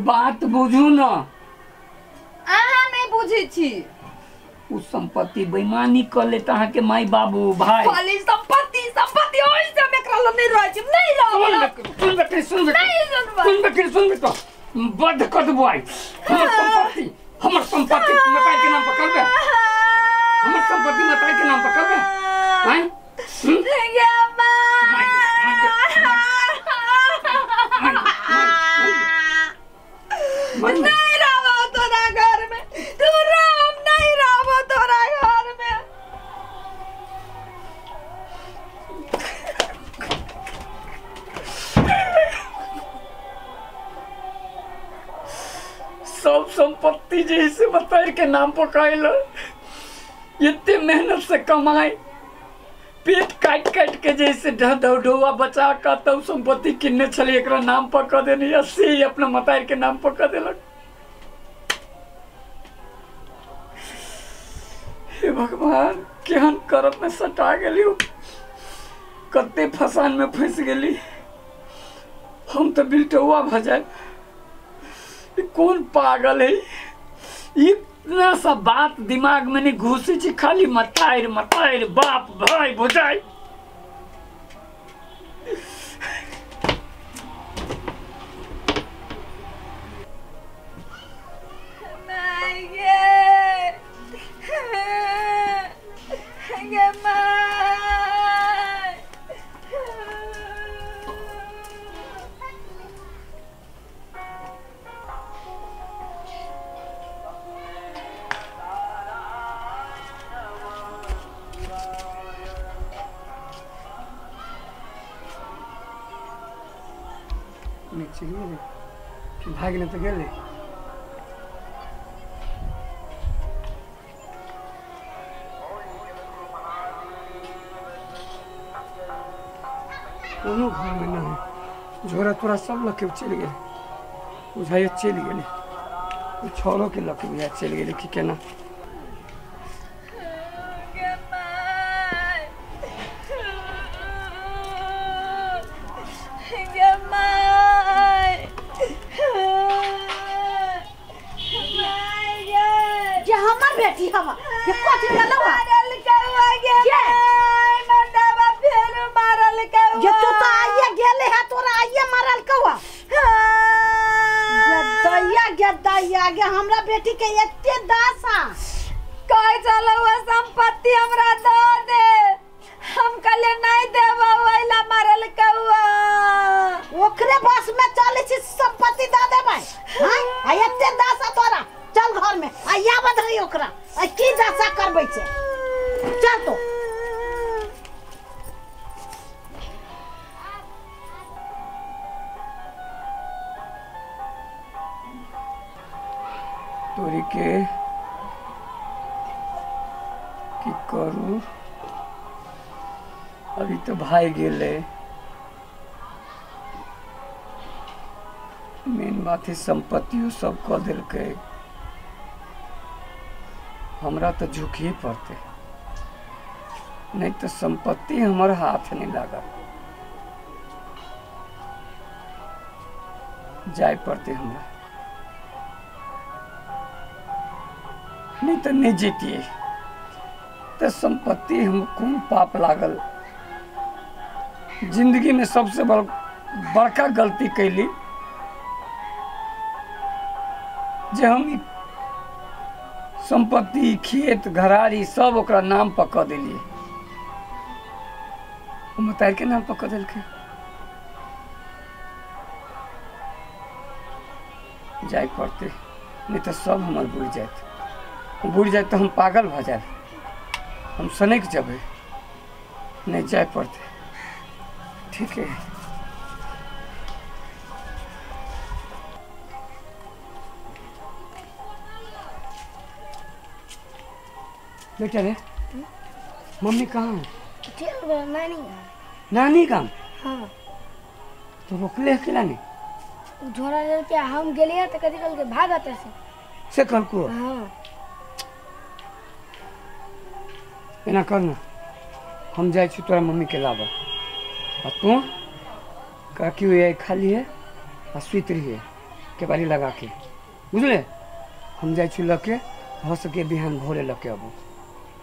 बात बुझू न। अहाँ नहीं बुझे छी। उ संपत्ति बेईमानी कर ले तहाँ के माई बाबू भाई। खाली संपत्ति संपत्ति ओइ से में करल नहीं रह छी नहीं रह। सुन बेटा बद कर दबो आई। हमर संपत्ति मताई के नाम पर करबे। हमर संपत्ति मताई के नाम पर करबे। हैं? नहीं रहो तोरा घर में। तू राम नहीं रहो तोरा घर में। सब संपत्ति जैसे बताई के नाम पर कहल इतने मेहनत से कमाए पेट काट काट के जैसे ढोआ बचा का तब संपत्ति किन्ने छले एकरा नाम पर कह देनी अस्सी अपना मतार के नाम पर कह देलक। हे भगवान केहन करम में सटा गेली कते फसान में फंस गेली। हम तो बिल्टुआ भजाए कौन पागल है इतना सा बात दिमाग में नहीं घुसी छी खाली मतायर मतायर बाप भाई बुझाई। भागने तो गेले कोनो घर में नहीं झोरा तोरा सब लके चल गए बुझाइए चल गए छोरो के लके बुझा चल गए कि केना। बेटी हम ये कोठी गलो मारल कौआ गे मंडवा फेर मारल कौआ ये तो आइए गेले है तोरा आइए मारल कौआ गद्दैया गे हमरा बेटी के एते दासा कह चलो वो संपत्ति हमरा दो दे हम कले नहीं देबो ओइला मारल कौआ ओकरे बस में चले छी संपत्ति दे देबै हां आ एते दासा तोरा चल घर में आया बधई ओकरा आ की दासा करबै छे चल तो तोरी के की करू अभी तो भाई गेले मेन बात है संपत्तियों सब कह दिल के हमरा तो झुकिए पड़ते नहीं तो संपत्ति हमारे हाथ नहीं लगा जाए पड़ते हमरा नहीं तो नहीं जीतिए तो संपत्ति हम कौन पाप लागल जिंदगी में सबसे बड़का गलती कैली जे हम संपत्ति खेत घरारी सब ओकरा नाम पर कह दिलिए मतार के नाम पर कह दिल के जाए पड़ते नहीं तो सब हमार बुढ़ जाए तो हम पागल भ जाए हम सनक जब नहीं जाए पड़ते ठीक है बेटा रे मम्मी कहाँ है नानी काम हाँ तो रोकले अकेला नहीं झोरा लेके हम गेलिए तो कदी कल के भाग आते से कल को हाँ एना करना हम जाए छी तोरा मम्मी के लाबा और तू का क्यों ये खाली है और सुत रही है केबाड़ी लगा के बुझले हम जाए छी लके हो सके बिहान भोरे लके अब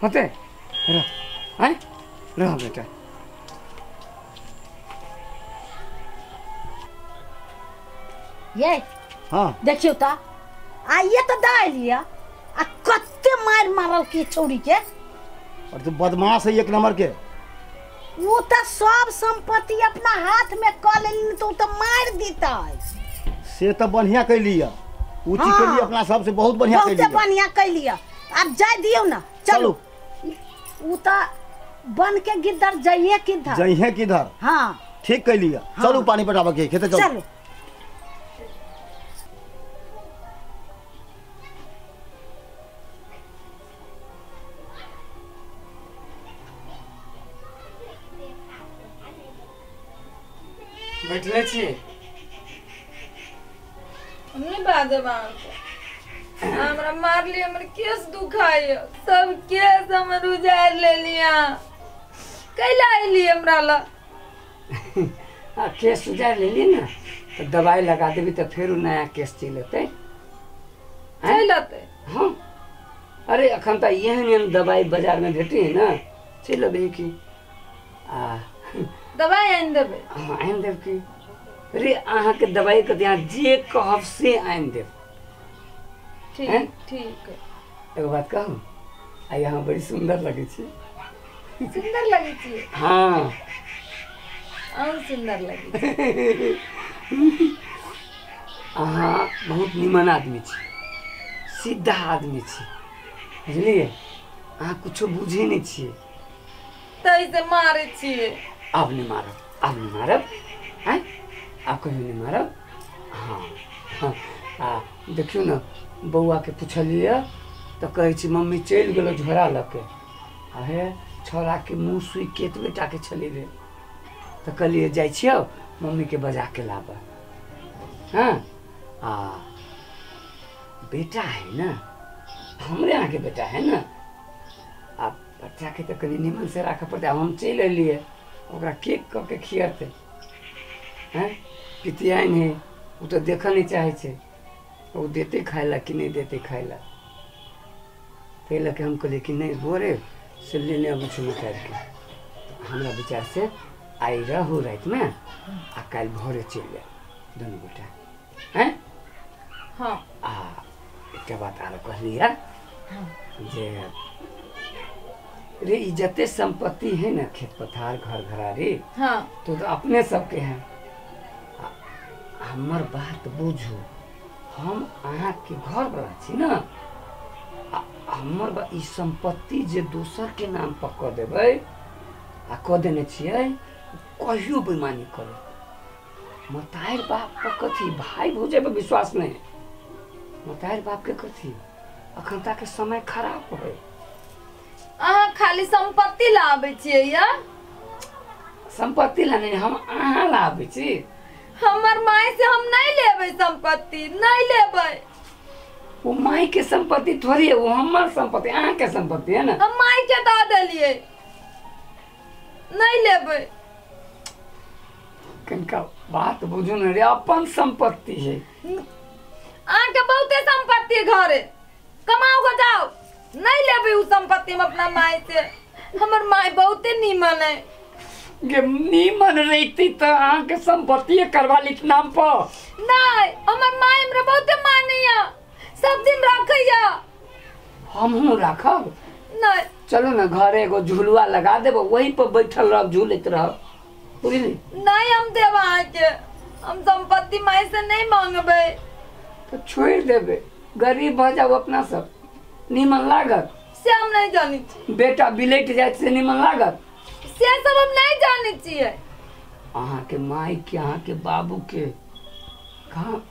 होते रह आए रह बेटा ये हाँ देखियो ता आइए तो दाई लिया आ कत्ते मार मारल की छोड़ी के और तू बदमाश है एक नंबर के। वो तो सब संपत्ति अपना हाथ में कर लेनी तो मार देता है से तो बढ़िया कर लिया ऊँची हाँ। कर लिया अपना सबसे बहुत बढ़िया कर बहुत लिया। बढ़िया कर लिया अब जाए दियो ना चलो वो तो बन के गिद्धर जाइए किधर जइहे किधर हाँ ठीक कर लिया हाँ। चलो पानी पटावा के खेते चलो चलो बैठले छी हमने बाजे हमरा मार लिया हमर केस दुखाय सब केस हमर उजाड़ ले लिया कैला आइली हमरा ला केस उजाड़ ले ली ना तो दवाई लगा देवी तो फिर नया केस चलते चलते हाँ अरे अखन तो यह दवाई बाजार में भेटी है ना चल अभी की दवाई आइन देबे हाँ आइन देव की अरे अहाँ के दवाई के यहाँ जे कहब से आइन देव हैं? ठीक ठीक एगो बात कहूँ आ यहाँ बड़ी सुंदर लगे छी सुंदर लगी छी हाँ और सुंदर लगी अहाँ बहुत निमन आदमी छी सीधा आदमी छी बुझलिए अहाँ कुछो बुझे नहीं छिए तैसे मारे छिए अब नहीं मारब हैं आप कहीं नहीं मारब हाँ हाँ देखियो ना बउआ के पूछलिए तो कहे छी मम्मी चल गेलो झोरा लके आहे छोरा के मुँह सुई केत बेटा के चली रे तो कहलिए जाइ छियो मम्मी के बजा के लाबा हाँ बेटा है ना हमरे यहाँ के बेटा है ना आप बच्चा के तो कभी निमन से रखा पड़ता हम चल अलिए ओकरा केक कऽ के खियाते हैं पितियाइन है वो तो देख नहीं चाहे छे वो देते खाए ला कि नहीं देते खाए ला ते लके हम कहलिए कि नहीं बोरे से लेने अब छुम करके हमरा विचार से आई रहू रात में आ कल भोरे चल जाए दोनों बेटा हैं हाँ एक बात आर कहलिए जे रे इज्जते संपत्ति है ना खेत पथार घर घरारी हाँ तो अपने सबके हैं हमर बात बुझू हम अहाँ के घर वाला छी ना हमर ई संपत्ति जे दोसर के नाम पर कऽ देबै आ कऽ देने छियै कहियो बेईमानी करे मतायर बाप पर कथी भाई भौजे पर विश्वास नहीं मतायर बाप के कथी अखन तक के समय खराब है अहाँ खाली संपत्ति लाबै छियै या संपत्ति ला नहीं हम अहाँ लाबै छी हमर माय से हम नहीं लेबै संपत्ति नहीं लेबै वो माई के संपत्ति थोड़ी है वो हमार संपत्ति अहाँ के संपत्ति है ना हम माय के दऽ देलियै नहीं लेबै कनका बात बुझू न रे अपन संपत्ति है अहाँ के बहुते संपत्ति घरे कमाओ के जाओ नहीं लेबै उ संपत्ति हम अपना माय से हमर माय बहुते नीमन है ये नीमन रहती तो अहाँ के संपत्ति करवा ली नाम पर नहीं हमर माय हमरा बहुते मानैया सब दिन रखैया हमहू रखब नहीं चलो ना घर एगो झुलुआ लगा देबो वही पर बैठल रह झूलत रह बुझली नहीं हम देब अहाँ के हम संपत्ति माय से नहीं मांगबै तो छोड़ देबे गरीब भ जाओ अपना सब नीमन लागत से हम नहीं जानी छी बेटा बिलेट जाए से नीमन लागत से सब हम नहीं जानी छियै अहाँ के माई के अहाँ के बाबू के कहाँ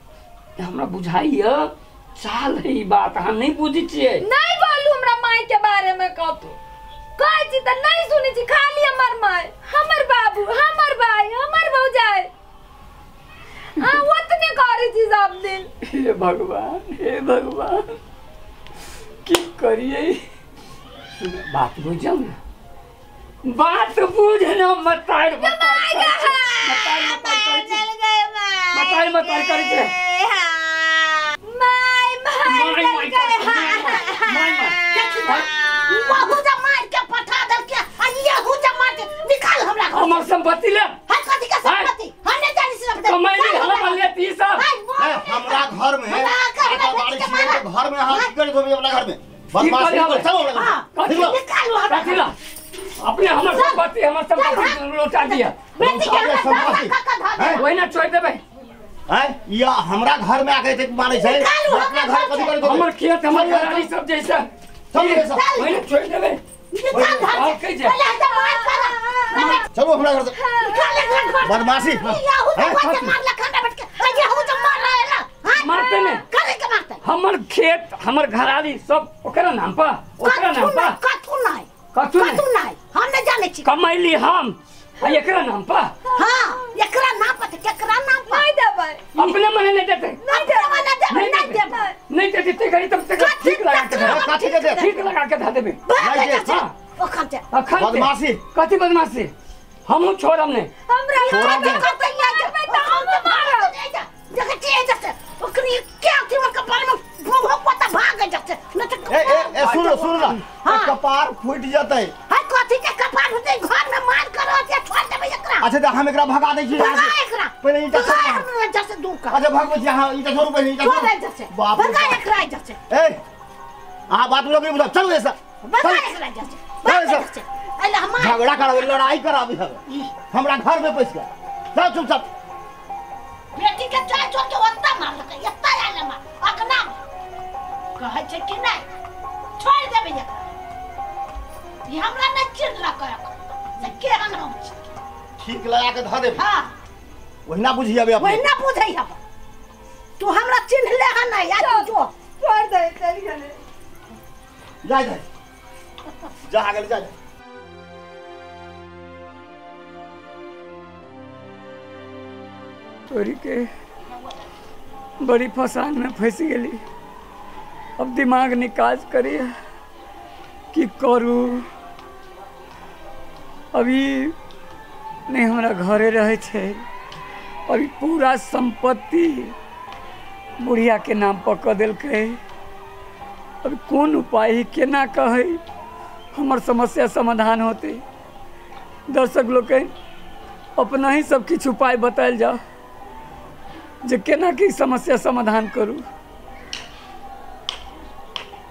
हमरा बुझाइए चाल है ई बात अहाँ नहीं बुझी छियै नहीं बोलू हमरा माय के बारे में कतौ कहै छी त नहीं सुनै छी खाली हमर माय हमर बाबू हमर भाई हमर भौजाई आ ओतने करै छी सब दिन हे भगवान की करिए बात बुझ जाओ ना बात बुझ न मतार मतार करी छे हमर संपत्ति ले कमाई हम लेती सब हमरा घर में घर में हाथ कर दो अपना घर में बदमाशी कर चलो काटिला अपने हमर संपत्ति लौटा दिया वही ना छोड़ देबे हैं या हमरा घर में आके थे माने छै अपना घर कथि कर दो हमर खेत हमर घरानी सब जैसा सब जैसा वही ना छोड़ देबे चलो हमरा घर बदमाशी मारते ने हमर खेत हमर घराली सब ओकरा नाम पर कथु नहीं हम नहीं जाने छी कमाइली हम एकरा नाम पर हां एकरा नाम पर केकरा नाम पर नहीं देबै अपने मने नहीं देते नहीं देते गरी तब तक ठीक लगा के धा देबे बदमाशी कथी बदमाशी हम छोड़म ने हमरा सुन ना कपार फूट जतै कथी के कपार होतै घर में मार करो या छोड़ देबै एकरा अच्छा त हम एकरा भगा दै छी पहिले ईटा जैसे दूर का अच्छा भगवती यहां ईटा छोड़ पहिले ईटा छोड़ बाप रे भगा एकरा जैसे ए आ बात लोग नहीं बुझा चलो ऐसा भगा एकरा जैसे अल्लाह हम झगड़ा करावे लड़ाई करावे हमरा घर में पैस गया जाओ चुपचाप बेटी के चाय छोड़ के ओत्ता मार लगे एत्ता आले मार अकना कहै छै कि नहीं छोड़ देबै एकरा ये हमरा न चिड़ला कर से केहन हम ठीक लगा के धा दे हां वही ना बुझी अबे अपने वही ना बुझै हम तू हमरा चिन्ह ले हन नहीं या तू जो छोड़ दे चली गले जा जा आगे जा तोरी के बड़ी फसान में फंस गेली अब दिमाग निकाज करी कि करू अभी नहीं हमरा घरे रहे छे अभी पूरा संपत्ति बुढ़िया के नाम पर क देलकै अभी कौन उपाय केना कहे हमर समस्या समाधान होते दर्शक लोग अपना ही सब किछु उपाय बतायल जाओ जे केना की समस्या समाधान करूँ।